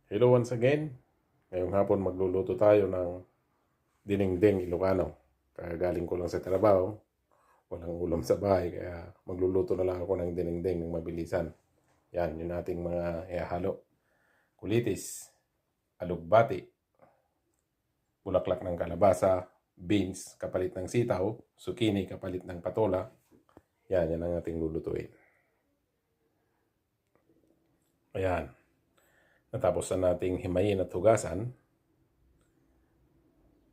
Hello once again. Ngayong hapon magluluto tayo ng dinengdeng Ilocano. Kagaling ko lang sa trabaho. Walang ulam sa bahay kaya magluluto na lang ako ng dinengdeng ng mabilisan. Yan, yun ating mga ihahalo. Kulitis, alugbati, bulaklak ng kalabasa, beans kapalit ng sitaw, zucchini kapalit ng patola. Yan ang ating lulutuin. Ayan. Natapos na nating himayin at hugasan,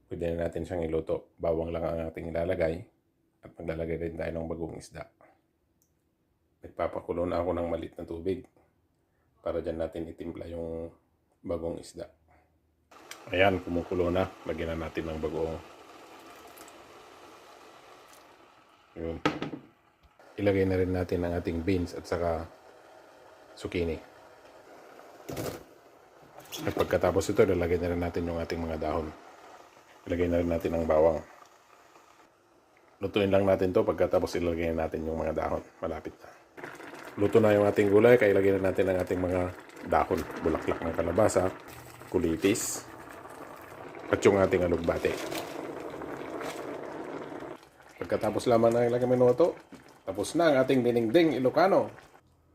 pwede na natin siyang iluto. Bawang lang ang ating ilalagay at maglalagay rin tayo ng bagong isda. Nagpapakulo na ako ng maliit na tubig para dyan natin itimpla yung bagong isda. Ayan, kumukulo na. Lagyan na natin ng bagoong. Yun. Ilagay na rin natin ang ating beans at saka zucchini. At pagkatapos ito, ilalagay na rin natin yung ating mga dahon. Ilagay na rin natin ang bawang. Lutuin lang natin to pagkatapos ilagay na natin yung mga dahon. Malapit na. Luto na yung ating gulay, kaya ilagay na natin ang ating mga dahon. Bulaklak ng kalabasa, kulitis, at yung ating alugbate. Pagkatapos lamang na ilagay minuto, tapos na ang ating dinengdeng Ilocano.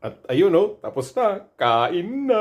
At ayun o, tapos na. Kain na!